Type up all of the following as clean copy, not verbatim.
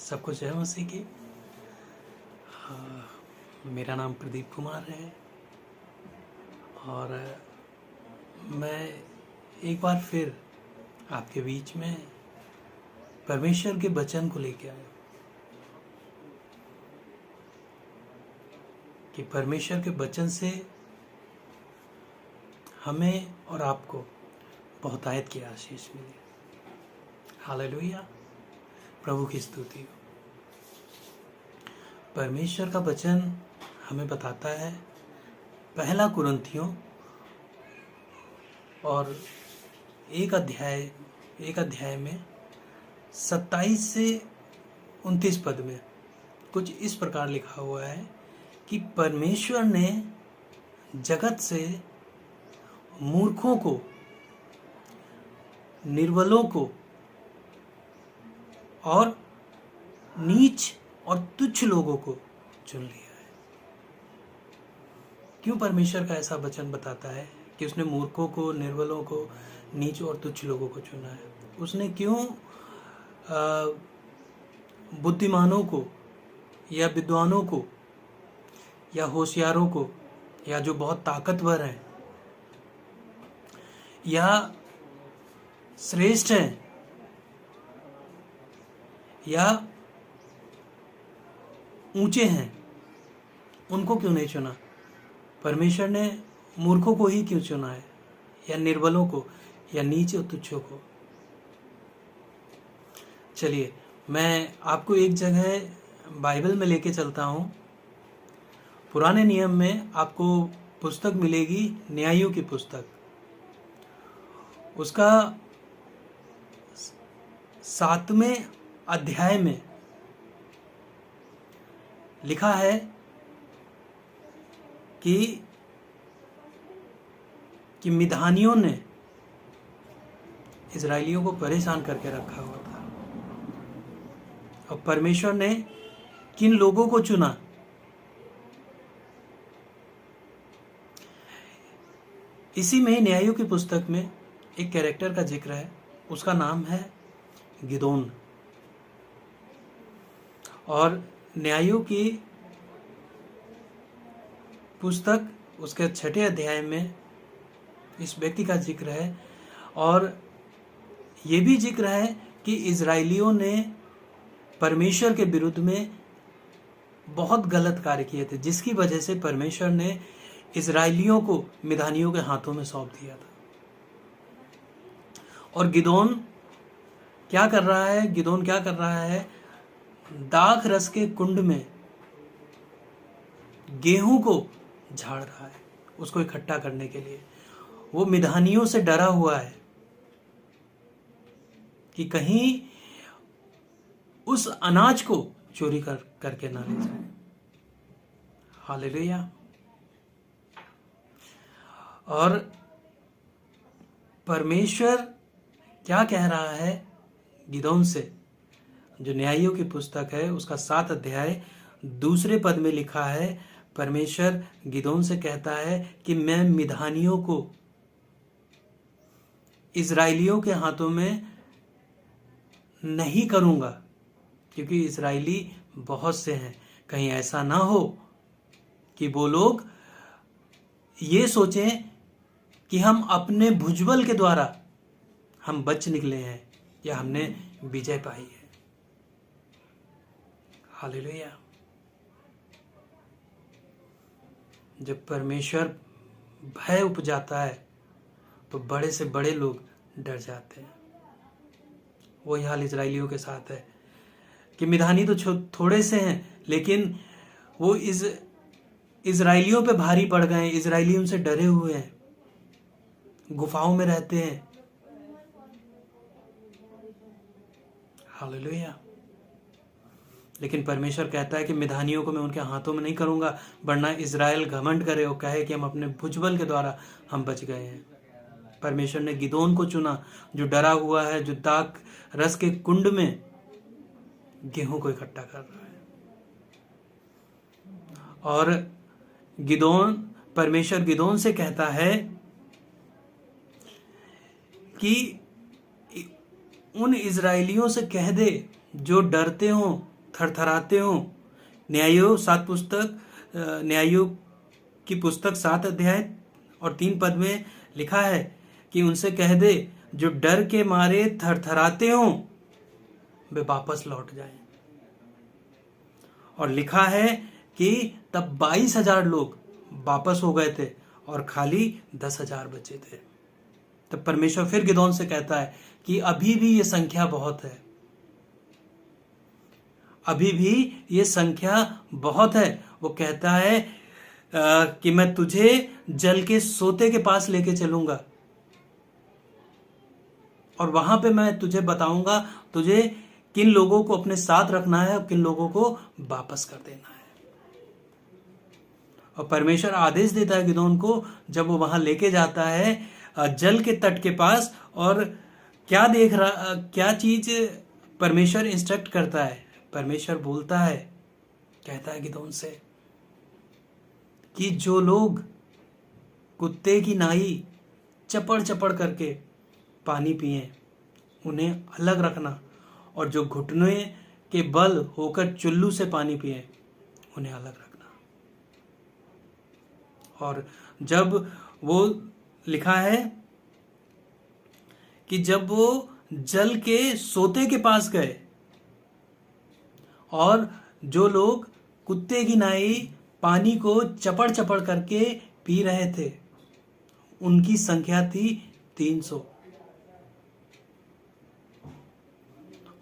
सबको जय मसीह की। मेरा नाम प्रदीप कुमार है और मैं एक बार फिर आपके बीच में परमेश्वर के वचन को लेकर आया कि परमेश्वर के वचन से हमें और आपको बहुतायत की आशीष मिले। हालेलुया, प्रभु की स्तुति हो। परमेश्वर का वचन हमें बताता है पहला कुरिन्थियों और एक अध्याय में 27 से 29 पद में कुछ इस प्रकार लिखा हुआ है कि परमेश्वर ने जगत से मूर्खों को, निर्बलों को और नीच और तुच्छ लोगों को चुन लिया है। क्यों परमेश्वर का ऐसा वचन बताता है कि उसने मूर्खों को, निर्बलों को, नीच और तुच्छ लोगों को चुना है? उसने क्यों बुद्धिमानों को या विद्वानों को या होशियारों को या जो बहुत ताकतवर हैं या श्रेष्ठ हैं या ऊंचे हैं, उनको क्यों नहीं चुना? परमेश्वर ने मूर्खों को ही क्यों चुना है, या निर्बलों को, या नीच और तुच्छों को? चलिए मैं आपको एक जगह बाइबल में लेके चलता हूँ। पुराने नियम में आपको पुस्तक मिलेगी, न्यायों की पुस्तक। उसका 7वें अध्याय में लिखा है कि मिधानियों ने इजरायलियों को परेशान करके रखा हुआ था और परमेश्वर ने किन लोगों को चुना? इसी में न्यायों की पुस्तक में एक कैरेक्टर का जिक्र है, उसका नाम है गिदोन। और न्यायों की पुस्तक उसके 6 अध्याय में इस व्यक्ति का जिक्र है और ये भी जिक्र है कि इजरायलियों ने परमेश्वर के विरुद्ध में बहुत गलत कार्य किए थे, जिसकी वजह से परमेश्वर ने इजरायलियों को मिधानियों के हाथों में सौंप दिया था। और गिदोन क्या कर रहा है? दाख रस के कुंड में गेहूं को झाड़ रहा है, उसको इकट्ठा करने के लिए। वो मिधानियों से डरा हुआ है कि कहीं उस अनाज को चोरी करके ना ले जाए। हालेलुया। और परमेश्वर क्या कह रहा है गिदोन से? जो न्यायों की पुस्तक है उसका 7 अध्याय 2 पद में लिखा है, परमेश्वर गिदोन से कहता है कि मैं मिधानियों को इजरायलियों के हाथों में नहीं करूंगा, क्योंकि इजरायली बहुत से हैं। कहीं ऐसा ना हो कि वो लोग ये सोचें कि हम अपने भुजबल के द्वारा हम बच निकले हैं या हमने विजय पाई है। हालेलुया। जब परमेश्वर भय उपजाता है तो बड़े से बड़े लोग डर जाते हैं। वही हाल इजरायलियों के साथ है कि मिधानी तो थोड़े से हैं, लेकिन वो इजरायलियों पे भारी पड़ गए। इजरायली उनसे डरे हुए हैं, गुफाओं में रहते हैं। हालेलुया। लेकिन परमेश्वर कहता है कि मिधानियों को मैं उनके हाथों में नहीं करूंगा, वरना इजराइल घमंड करे और कहे कि हम अपने भुजबल के द्वारा हम बच गए हैं। परमेश्वर ने गिदोन को चुना, जो डरा हुआ है, जो दाख रस के कुंड में गेहूं को इकट्ठा कर रहा है। और परमेश्वर गिदोन से कहता है कि उन इजरायलियों से कह दे जो डरते हो थरथराते हो। न्यायों की पुस्तक 7 अध्याय और 3 पद में लिखा है कि उनसे कह दे जो डर के मारे थरथराते हो वे वापस लौट जाएं। और लिखा है कि तब 22,000 लोग वापस हो गए थे और खाली 10,000 बचे थे। तब परमेश्वर फिर गिदोन से कहता है कि अभी भी ये संख्या बहुत है, अभी भी ये संख्या बहुत है। वो कहता है कि मैं तुझे जल के सोते के पास लेके चलूंगा और वहां पे मैं तुझे बताऊंगा तुझे किन लोगों को अपने साथ रखना है और किन लोगों को वापस कर देना है। और परमेश्वर आदेश देता है गिदोन को, जब वो वहां लेके जाता है जल के तट के पास, और क्या चीज परमेश्वर इंस्ट्रक्ट करता है। परमेश्वर बोलता है, कहता है गिदोन से कि जो लोग कुत्ते की नाई चपड़ चपड़ करके पानी पिए उन्हें अलग रखना, और जो घुटने के बल होकर चुल्लू से पानी पिए उन्हें अलग रखना। और जब वो लिखा है कि जब वो जल के सोते के पास गए और जो लोग कुत्ते की नाई पानी को चपड़ चपड़ करके पी रहे थे उनकी संख्या थी 300,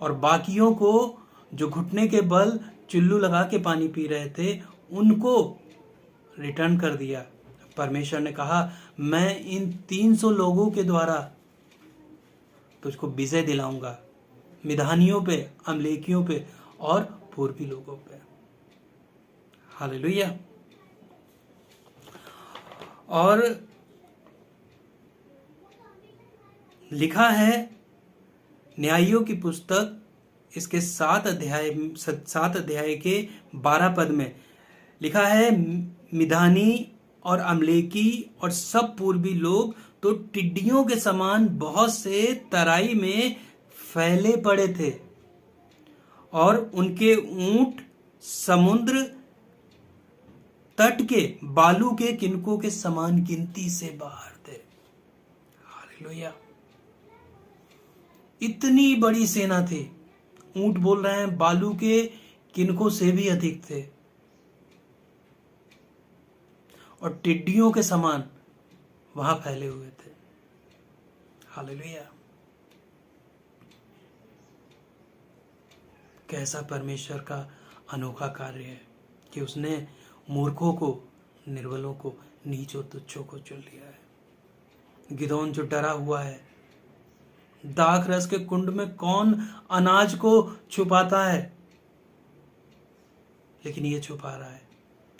और बाकियों को जो घुटने के बल चुल्लू लगा के पानी पी रहे थे उनको रिटर्न कर दिया। परमेश्वर ने कहा मैं इन 300 लोगों के द्वारा तुझको विजय दिलाऊंगा, मिधानियों पे, अमलेकियों पे और पूर्वी लोगों पे। हालेलुया। और लिखा है न्यायों की पुस्तक इसके 7 अध्याय के 12 पद में लिखा है मिधानी और अमलेकी और सब पूर्वी लोग तो टिड्डियों के समान बहुत से तराई में फैले पड़े थे और उनके ऊंट समुद्र तट के बालू के किनकों के समान गिनती से बाहर थे। हालेलुया। इतनी बड़ी सेना थी। ऊंट बोल रहे हैं बालू के किनकों से भी अधिक थे और टिड्डियों के समान वहां फैले हुए थे। हालेलुया। कैसा परमेश्वर का अनोखा कार्य है कि उसने मूर्खों को, निर्बलों को, नीच और तुच्छों को चुन लिया है। गिदोन जो डरा हुआ है, दाख रस के कुंड में कौन अनाज को छुपाता है, लेकिन ये छुपा रहा है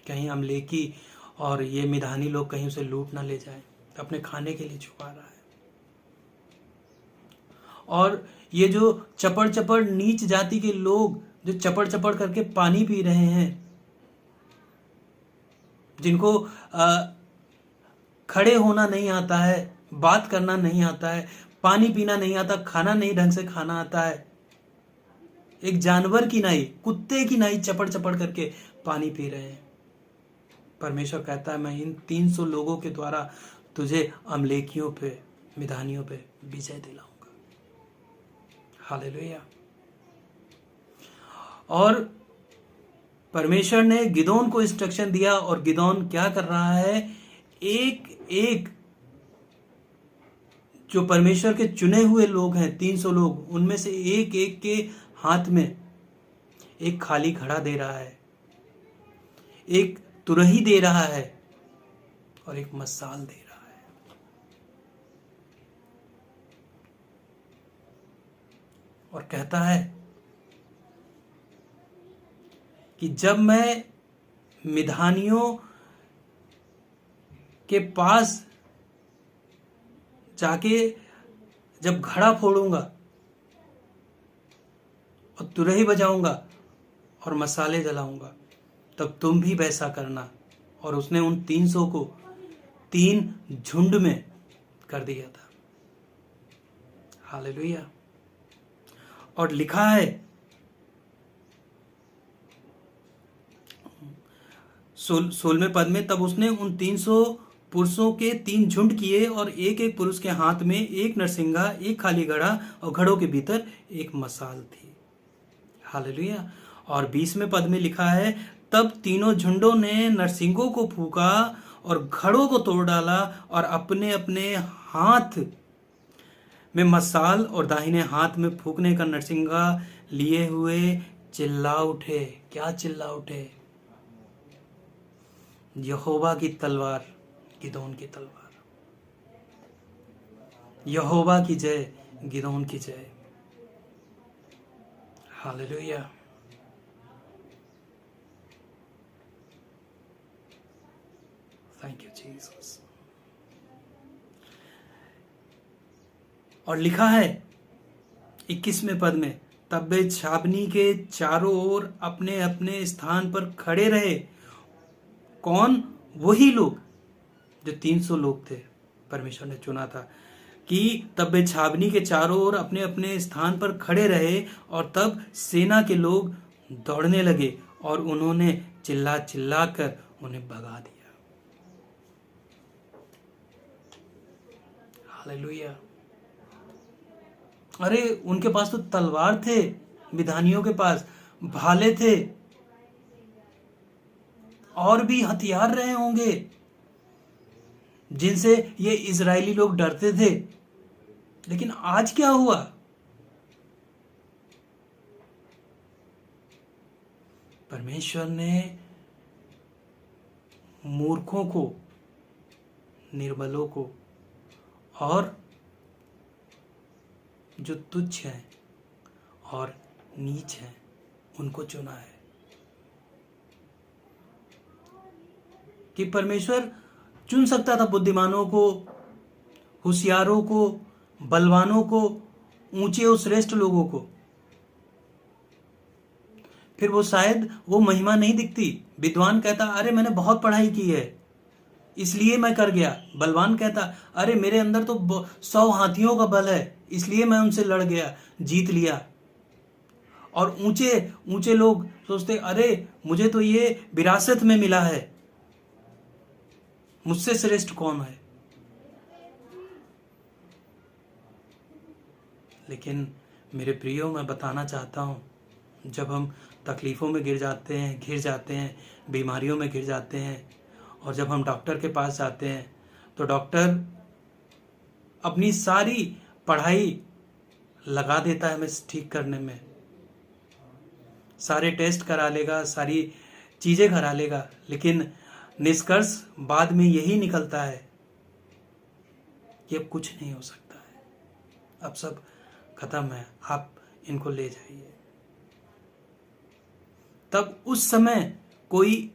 कहीं अमलेकी और ये मिधानी लोग कहीं उसे लूट ना ले जाए, अपने खाने के लिए छुपा रहा है। और ये जो चपड़ चपड़ नीच जाति के लोग जो चपड़ चपड़ करके पानी पी रहे हैं, जिनको खड़े होना नहीं आता है, बात करना नहीं आता है, पानी पीना नहीं आता, खाना नहीं ढंग से खाना आता है, एक जानवर की नाई, कुत्ते की नाई चपड़ चपड़ करके पानी पी रहे हैं। परमेश्वर कहता है मैं इन 300 लोगों के द्वारा तुझे अमलेकियों पे, मिधानियों पे विजय दिलाऊंगा। हालेलुया। और परमेश्वर ने गिदोन को इंस्ट्रक्शन दिया और गिदोन क्या कर रहा है, एक एक जो परमेश्वर के चुने हुए लोग हैं 300 लोग, उनमें से एक एक के हाथ में एक खाली घड़ा दे रहा है, एक तुरही दे रहा है और एक मशाल दे रहा है। और कहता है कि जब मैं मिधानियों के पास जाके जब घड़ा फोड़ूंगा और तुरही बजाऊंगा और मसाले जलाऊंगा, तब तुम भी वैसा करना। और उसने उन 300 को 3 झुंड में कर दिया था। हालेलुया। और लिखा है 16वें पद में, तब उसने उन 300 पुरुषों के 3 झुंड किए और एक एक पुरुष के हाथ में एक नरसिंगा, एक खाली घड़ा और घड़ों के भीतर एक मशाल थी। हालेलुया। और 20वें पद में लिखा है, तब तीनों झुंडों ने नरसिंगों को फूंका और घड़ों को तोड़ डाला और अपने अपने हाथ में मशाल और दाहिने हाथ में फूंकने का नरसिंगा लिए हुए चिल्ला उठे। क्या चिल्ला उठे? यहोवा की तलवार, गिदोन की तलवार। यहोवा की जय, गिदोन की जय। हालेलुया। Thank you Jesus. और लिखा है 21वें पद में, तब वे छावनी के चारों ओर अपने अपने स्थान पर खड़े रहे। कौन? वही लोग जो 300 लोग थे, परमेश्वर ने चुना था कि तब वे छावनी के चारों ओर अपने अपने स्थान पर खड़े रहे और तब सेना के लोग दौड़ने लगे और उन्होंने चिल्ला चिल्ला कर उन्हें भगा दिया। हालेलुया। अरे उनके पास तो तलवार थे, विधानियों के पास भाले थे, और भी हथियार रहे होंगे जिनसे ये इजरायली लोग डरते थे। लेकिन आज क्या हुआ? परमेश्वर ने मूर्खों को, निर्बलों को और जो तुच्छ हैं और नीच हैं उनको चुना है। कि परमेश्वर चुन सकता था बुद्धिमानों को, होशियारों को, बलवानों को, ऊंचे और श्रेष्ठ लोगों को, फिर वो शायद वो महिमा नहीं दिखती। विद्वान कहता अरे मैंने बहुत पढ़ाई की है इसलिए मैं कर गया। बलवान कहता अरे मेरे अंदर तो 100 हाथियों का बल है इसलिए मैं उनसे लड़ गया, जीत लिया। और ऊंचे ऊंचे लोग सोचते अरे मुझे तो ये विरासत में मिला है, मुझसे श्रेष्ठ कौन है। लेकिन मेरे प्रियो, मैं बताना चाहता हूं, जब हम तकलीफों में घिर जाते हैं, बीमारियों में घिर जाते हैं, और जब हम डॉक्टर के पास जाते हैं तो डॉक्टर अपनी सारी पढ़ाई लगा देता है हमें ठीक करने में, सारे टेस्ट करा लेगा, सारी चीजें करा लेगा, लेकिन निष्कर्ष बाद में यही निकलता है कि अब कुछ नहीं हो सकता है, अब सब खत्म है, आप इनको ले जाइए। तब उस समय कोई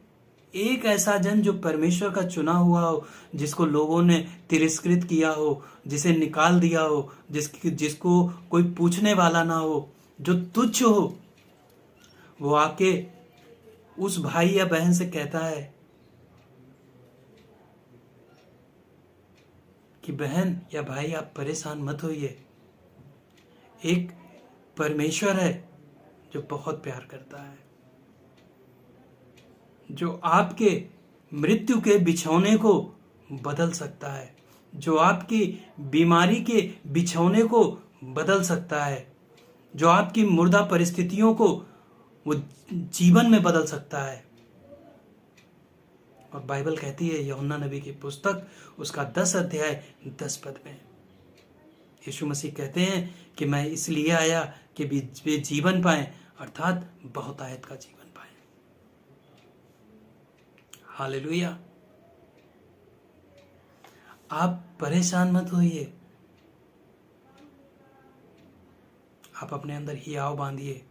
एक ऐसा जन जो परमेश्वर का चुना हुआ हो, जिसको लोगों ने तिरस्कृत किया हो, जिसे निकाल दिया हो, जिसको कोई पूछने वाला ना हो, जो तुच्छ हो, वो आके उस भाई या बहन से कहता है कि बहन या भाई आप परेशान मत होइए, एक परमेश्वर है जो बहुत प्यार करता है, जो आपके मृत्यु के बिछौने को बदल सकता है, जो आपकी बीमारी के बिछौने को बदल सकता है, जो आपकी मुर्दा परिस्थितियों को वो जीवन में बदल सकता है। और बाइबल कहती है, यूहन्ना नबी की पुस्तक उसका 10 अध्याय 10 पद में यीशु मसीह कहते हैं कि मैं इसलिए आया कि वे जीवन पाएं, अर्थात बहुतायत का जीवन पाएं। हालेलुया। आप परेशान मत होइए, आप अपने अंदर हियाव बांधिए।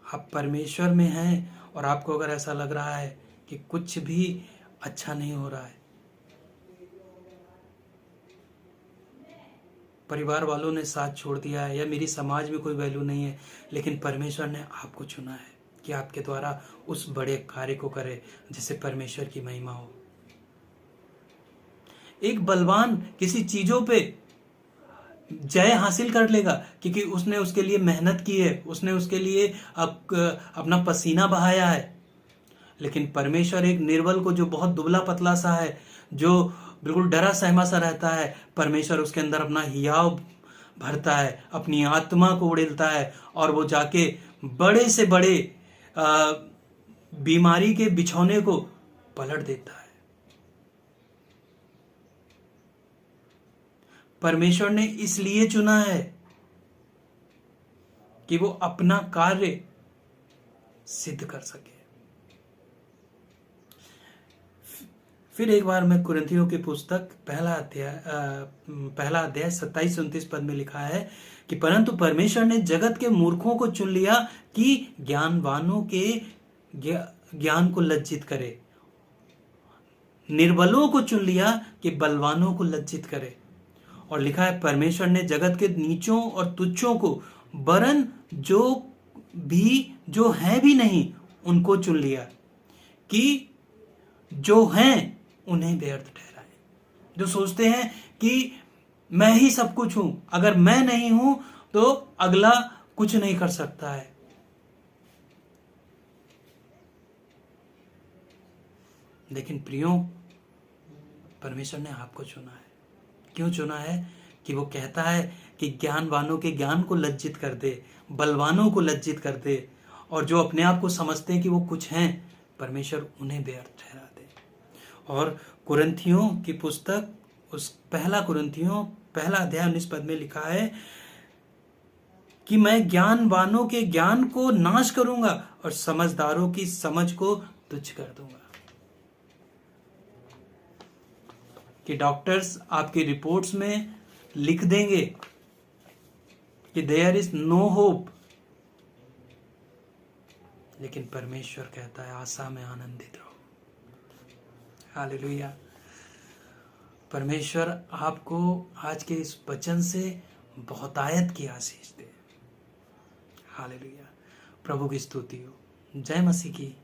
आप परमेश्वर में हैं और आपको अगर ऐसा लग रहा है कि कुछ भी अच्छा नहीं हो रहा है, परिवार वालों ने साथ छोड़ दिया है या मेरी समाज में कोई वैल्यू नहीं है, लेकिन परमेश्वर ने आपको चुना है कि आपके द्वारा उस बड़े कार्य को करे जिससे परमेश्वर की महिमा हो। एक बलवान किसी चीजों पे जय हासिल कर लेगा क्योंकि उसने उसके लिए मेहनत की है, उसने उसके लिए अपना पसीना बहाया है। लेकिन परमेश्वर एक निर्बल को, जो बहुत दुबला पतला सा है, जो बिल्कुल डरा सहमा सा रहता है, परमेश्वर उसके अंदर अपना हियाव भरता है, अपनी आत्मा को उड़ेलता है और वो जाके बड़े से बड़े बीमारी के बिछौने को पलट देता है। परमेश्वर ने इसलिए चुना है कि वो अपना कार्य सिद्ध कर सके। फिर एक बार मैं कुरिन्थियों की पुस्तक पहला अध्याय 27-29 पद में लिखा है कि परंतु परमेश्वर ने जगत के मूर्खों को चुन लिया कि ज्ञानवानों के ज्ञान को लज्जित करे, निर्बलों को चुन लिया कि बलवानों को लज्जित करे। और लिखा है परमेश्वर ने जगत के नीचों और तुच्छों को, वरन जो हैं भी नहीं, उनको चुन लिया कि जो हैं उन्हें व्यर्थ ठहराए। जो सोचते हैं कि मैं ही सब कुछ हूं, अगर मैं नहीं हूं तो अगला कुछ नहीं कर सकता है। लेकिन प्रियो, परमेश्वर ने आपको चुना है। क्यों चुना है? कि वो कहता है कि ज्ञानवानों के ज्ञान को लज्जित कर दे, बलवानों को लज्जित कर दे, और जो अपने आप को समझते हैं कि वो कुछ हैं, परमेश्वर उन्हें व्यर्थ ठहरा दे। और कुरिन्थियों की पुस्तक, उस पहला कुरिन्थियों पहला अध्याय 19 पद में लिखा है कि मैं ज्ञानवानों के ज्ञान को नाश करूंगा और समझदारों की समझ को तुच्छ कर दूंगा। कि डॉक्टर्स आपकी रिपोर्ट्स में लिख देंगे कि देयर इज नो होप, लेकिन परमेश्वर कहता है आशा में आनंदित रहो। हालेलुया। परमेश्वर आपको आज के इस वचन से बहुतायत की आशीष दे। हालेलुया। प्रभु की स्तुति हो। जय मसीह की।